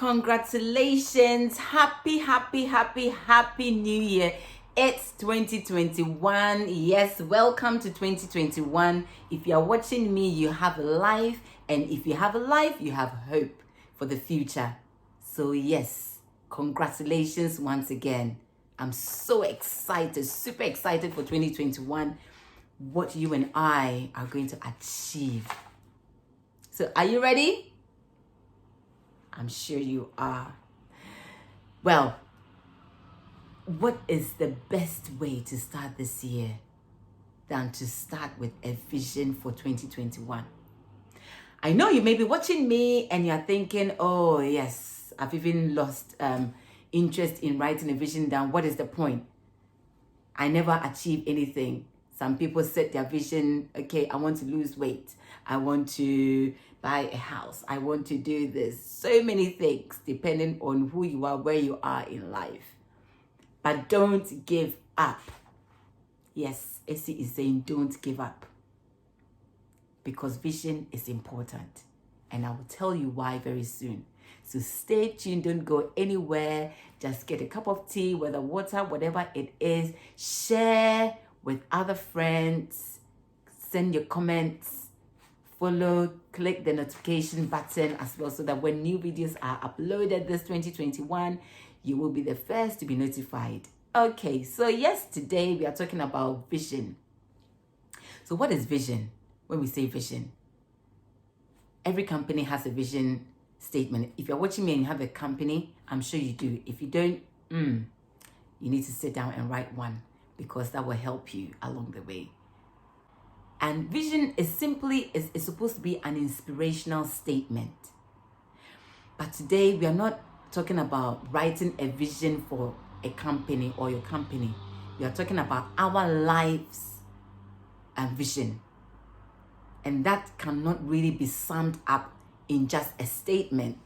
Congratulations. Happy New Year. It's 2021. Yes, welcome to 2021. If you are watching me, you have a life. And if you have a life, you have hope for the future. So yes, congratulations once again. I'm so excited, super excited for 2021. What you and I are going to achieve. So are you ready? I'm sure you are. Well, what is the best way to start this year than to start with a vision for 2021? I know you may be watching me and you're thinking, oh yes, I've even lost interest in writing a vision down. What is the point? I never achieve anything. Some people set their vision, okay, I want to lose weight. I want to buy a house. I want to do this. So many things depending on who you are, where you are in life. But don't give up. Yes, Essie is saying don't give up. Because vision is important. And I will tell you why very soon. So stay tuned, don't go anywhere. Just get a cup of tea, whether water, whatever it is. Share with other friends. Send your comments. Follow, click the notification button as well so that when new videos are uploaded this 2021, you will be the first to be notified. Okay, so yes, today we are talking about vision. So what is vision? When we say vision, every company has a vision statement. If you're watching me and you have a company, I'm sure you do. If you don't, you need to sit down and write one because that will help you along the way. And vision is supposed to be an inspirational statement. But today we are not talking about writing a vision for a company or your company. We are talking about our lives and vision. And that cannot really be summed up in just a statement.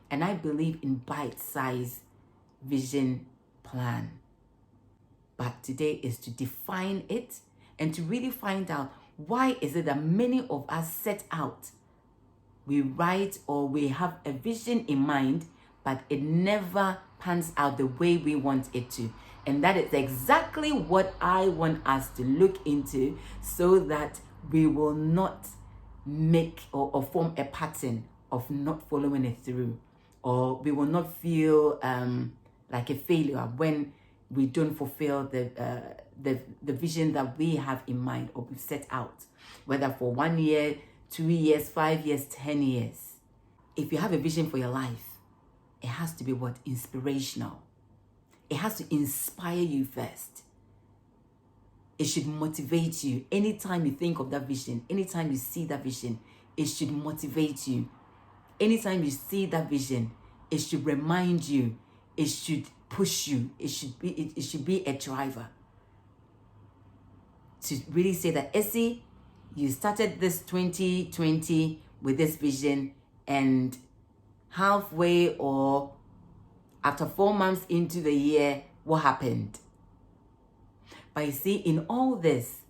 And I believe in bite-sized vision plan. But today is to define it and to really find out why is it that many of us set out. We write or we have a vision in mind, but it never pans out the way we want it to. And that is exactly what I want us to look into so that we will not make or form a pattern of not following it through, or we will not feel like a failure when we don't fulfill the vision that we have in mind or we've set out, whether for 1 year, 2 years, 5 years, 10 years. If you have a vision for your life, it has to be what? Inspirational. It has to inspire you first. It should motivate you. Anytime you think of that vision, anytime you see that vision, it should motivate you. Anytime you see that vision, it should remind you. It should push you. It should be a driver. To really say that, Essie, you started this 2020 with this vision, and halfway or after 4 months into the year, what happened? But you see, in all this,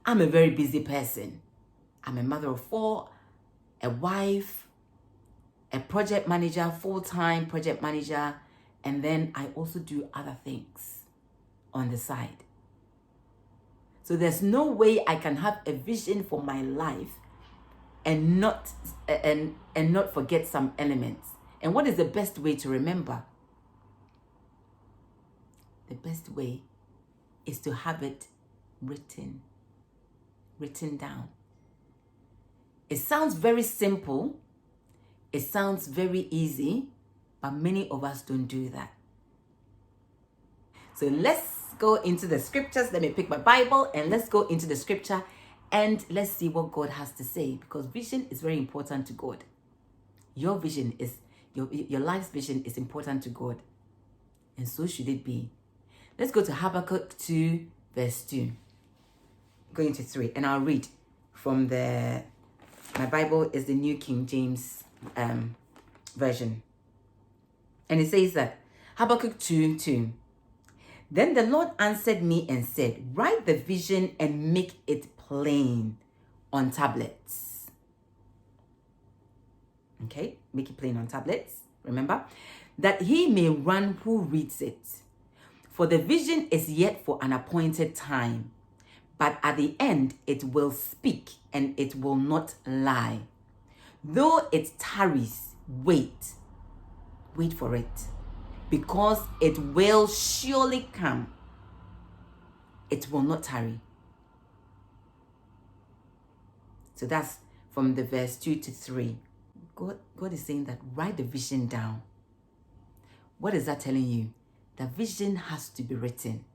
I'm a very busy person. I'm a mother of 4, a wife, a project manager, full-time project manager, and then I also do other things on the side. So there's no way I can have a vision for my life and not forget some elements. And what is the best way to remember? The best way is to have it written down. It sounds very simple. It sounds very easy, but many of us don't do that. So let's go into the scriptures. Let me pick my Bible and let's go into the scripture and let's see what God has to say, because vision is very important to God. Your vision is, your life's vision is important to God, and so should it be. Let's go to Habakkuk 2, verse 2. Going to 3, and I'll read from my Bible is the New King James version. And it says that, Habakkuk 2:2. Then the Lord answered me and said, write the vision and make it plain on tablets. Okay, make it plain on tablets. Remember? That he may run who reads it. For the vision is yet for an appointed time, but at the end it will speak and it will not lie. Though it tarries, wait for it, because it will surely come. It will not tarry. So that's from the verse 2 to 3. God is saying that write the vision down. What is that telling you? The vision has to be written.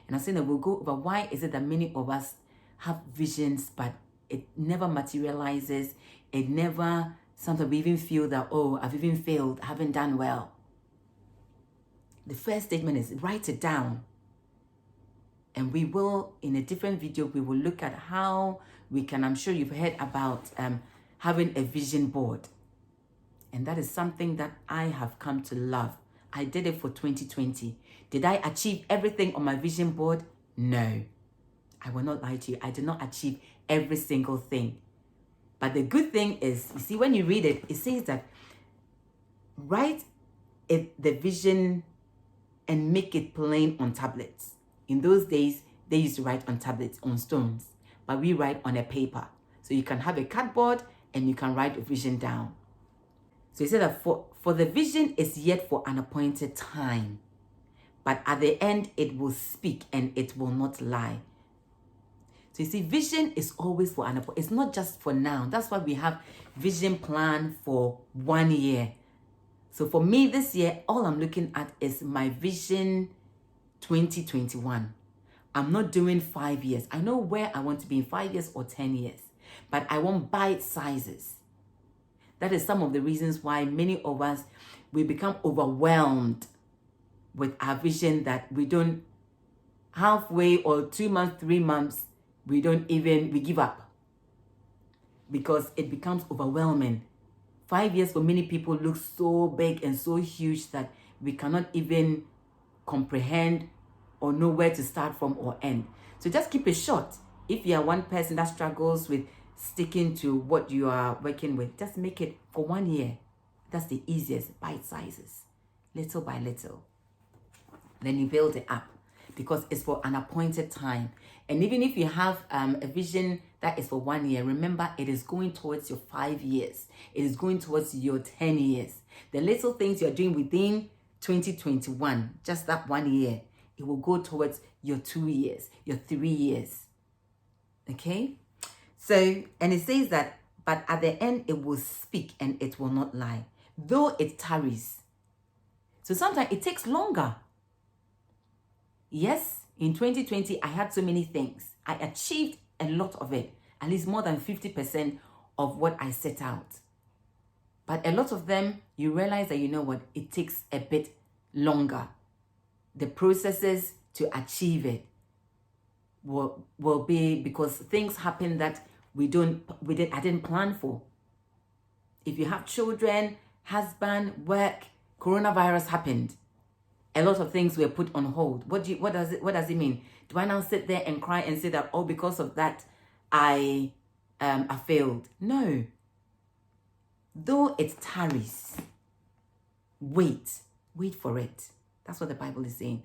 And I'm saying that we'll go over why is it that many of us have visions, but it never materializes. It never, sometimes we even feel that, oh, I've even failed, I haven't done well. The first statement is write it down. And we will, in a different video, we will look at how we can, I'm sure you've heard about having a vision board. And that is something that I have come to love. I did it for 2020. Did I achieve everything on my vision board? No. I will not lie to you. I did not achieve every single thing. But the good thing is, you see, when you read it, it says that write the vision and make it plain on tablets. In those days, they used to write on tablets, on stones. But we write on a paper. So you can have a cardboard and you can write a vision down. So he said that for the vision is yet for an appointed time, but at the end it will speak and it will not lie. So you see, vision is always for an appointed. It's not just for now. That's why we have vision plan for 1 year. So for me this year, all I'm looking at is my vision 2021. I'm not doing 5 years. I know where I want to be in 5 years or 10 years, but I want bite sizes. That is some of the reasons why many of us, we become overwhelmed with our vision, that we don't halfway or 2 months, 3 months, we give up because it becomes overwhelming. 5 years for many people looks so big and so huge that we cannot even comprehend or know where to start from or end. So just keep it short. If you are one person that struggles with sticking to what you are working with, just make it for 1 year. That's the easiest, bite sizes, little by little. Then you build it up because it's for an appointed time. And even if you have a vision that is for 1 year, remember it is going towards your 5 years. It is going towards your 10 years. The little things you're doing within 2021, just that 1 year, it will go towards your 2 years, your 3 years. Okay? So, and it says that, but at the end it will speak and it will not lie, though it tarries. So sometimes it takes longer. Yes, in 2020, I had so many things. I achieved a lot of it, at least more than 50% of what I set out. But a lot of them, you realize that, you know what, it takes a bit longer. The processes to achieve it will be because things happen that I didn't plan for. If you have children, husband, work, coronavirus happened. A lot of things were put on hold. What does it mean? Do I now sit there and cry and say that, oh, because of that, I failed? No. Though it tarries, wait for it. That's what the Bible is saying.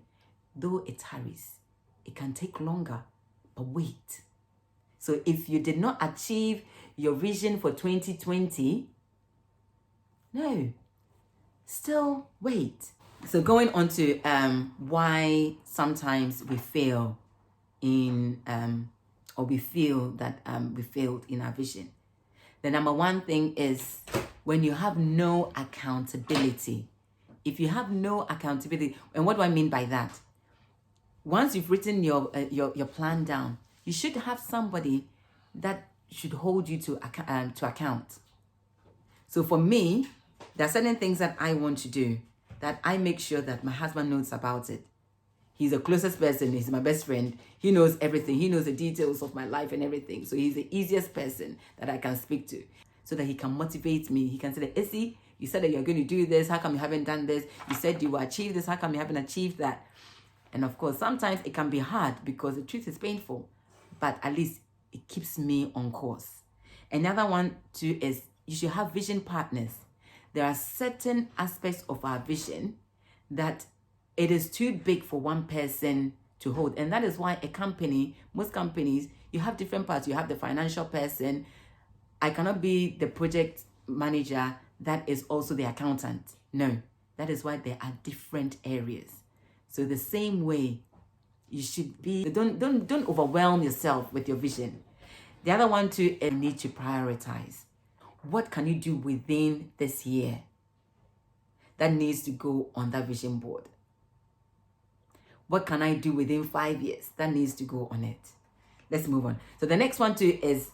Though it tarries, it can take longer, but wait. So if you did not achieve your vision for 2020, no, still wait. So going on to why sometimes we fail in, or we feel that we failed in our vision. The number one thing is when you have no accountability. If you have no accountability, and what do I mean by that? Once you've written your plan down, you should have somebody that should hold you to account. So for me, there are certain things that I want to do that I make sure that my husband knows about it. He's the closest person. He's my best friend. He knows everything. He knows the details of my life and everything. So he's the easiest person that I can speak to so that he can motivate me. He can say that, Issy, you said that you're going to do this. How come you haven't done this? You said you will achieve this. How come you haven't achieved that? And of course, sometimes it can be hard because the truth is painful, but at least it keeps me on course. Another one too is you should have vision partners. there are certain aspects of our vision that it is too big for one person to hold. And that is why a company, most companies, you have different parts. You have the financial person. I cannot be the project manager that is also the accountant. No, that is why there are different areas. So the same way, you should be, don't overwhelm yourself with your vision. The other one too, you need to prioritize. What can you do within this year that needs to go on that vision board? What can I do within 5 years that needs to go on it? Let's move on. So the next one too is,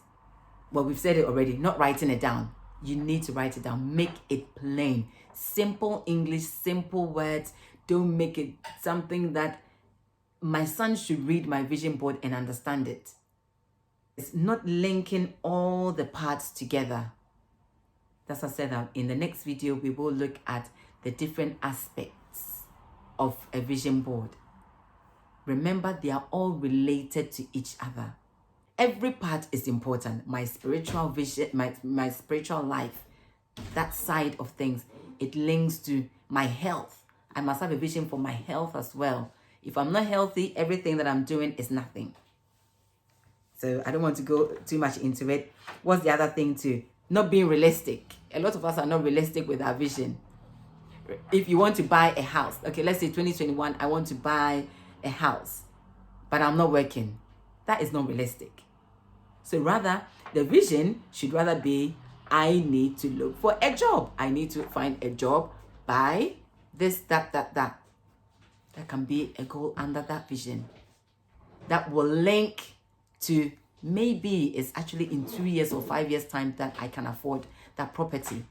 well, we've said it already, not writing it down. You need to write it down. Make it plain. Simple English, simple words. Don't make it something that my son should read my vision board and understand it. It's not linking all the parts together. That's what I said that in the next video, we will look at the different aspects of a vision board. Remember, they are all related to each other. Every part is important. My spiritual vision, my spiritual life, that side of things, it links to my health. I must have a vision for my health as well. If I'm not healthy, everything that I'm doing is nothing. So I don't want to go too much into it. What's the other thing too? Not being realistic. A lot of us are not realistic with our vision. If you want to buy a house, okay, let's say 2021, I want to buy a house, but I'm not working. That is not realistic. So rather, the vision should rather be, I need to look for a job. I need to find a job, buy this, that. That can be a goal under that vision. That will link to maybe it's actually in 2 years or 5 years time that I can afford that property.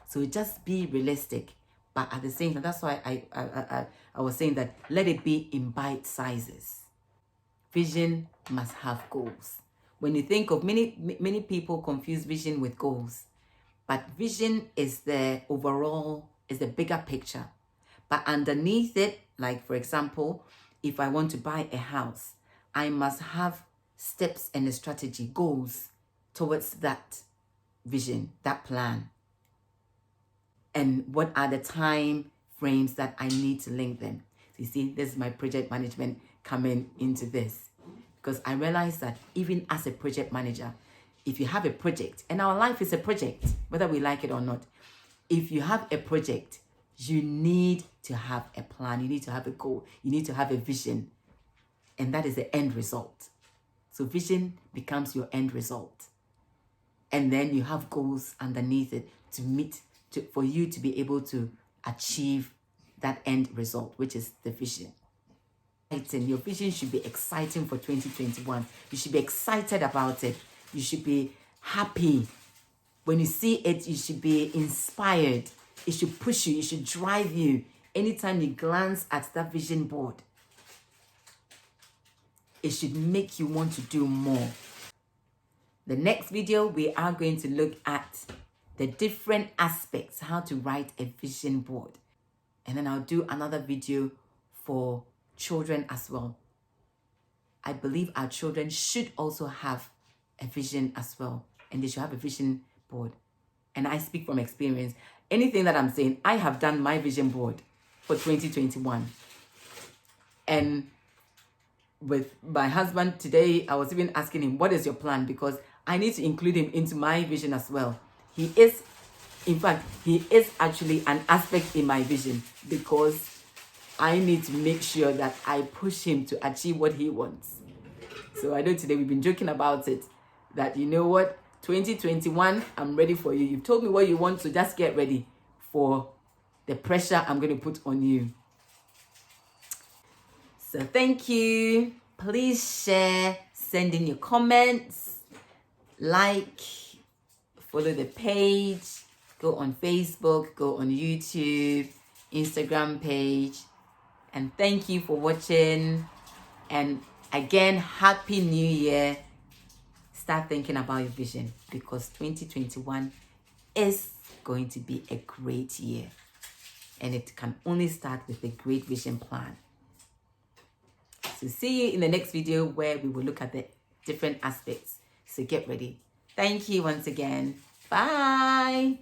So just be realistic. But at the same time, that's why I was saying that let it be in bite sizes. Vision must have goals. When you think of many people confuse vision with goals, but vision is the overall, is the bigger picture. But underneath it, like for example, if I want to buy a house, I must have steps and a strategy, goals towards that vision, that plan. And what are the time frames that I need to link them? So you see, this is my project management coming into this. Because I realized that even as a project manager, if you have a project, and our life is a project, whether we like it or not, if you have a project, you need to have a plan, you need to have a goal, you need to have a vision, and that is the end result. So vision becomes your end result. And then you have goals underneath it for you to be able to achieve that end result, which is the vision. Your vision should be exciting for 2021. You should be excited about it. You should be happy. When you see it, you should be inspired. It should push you. It should drive you. Anytime you glance at that vision board, it should make you want to do more. The next video, we are going to look at the different aspects, how to write a vision board. And then I'll do another video for children as well. I believe our children should also have a vision as well. And they should have a vision board. And I speak from experience. Anything that I'm saying, I have done my vision board for 2021. And with my husband today, I was even asking him, what is your plan? Because I need to include him into my vision as well. He is actually an aspect in my vision, because I need to make sure that I push him to achieve what he wants. So I know today we've been joking about it, that you know what, 2021, I'm ready for you. You've told me what you want, so just get ready for the pressure I'm going to put on you. So thank you. Please share, send in your comments, like, follow the page, go on Facebook, go on YouTube, Instagram page. And thank you for watching. And again, Happy New Year. Start thinking about your vision, because 2021 is going to be a great year. And it can only start with a great vision plan. So see you in the next video, where we will look at the different aspects. So get ready. Thank you once again. Bye.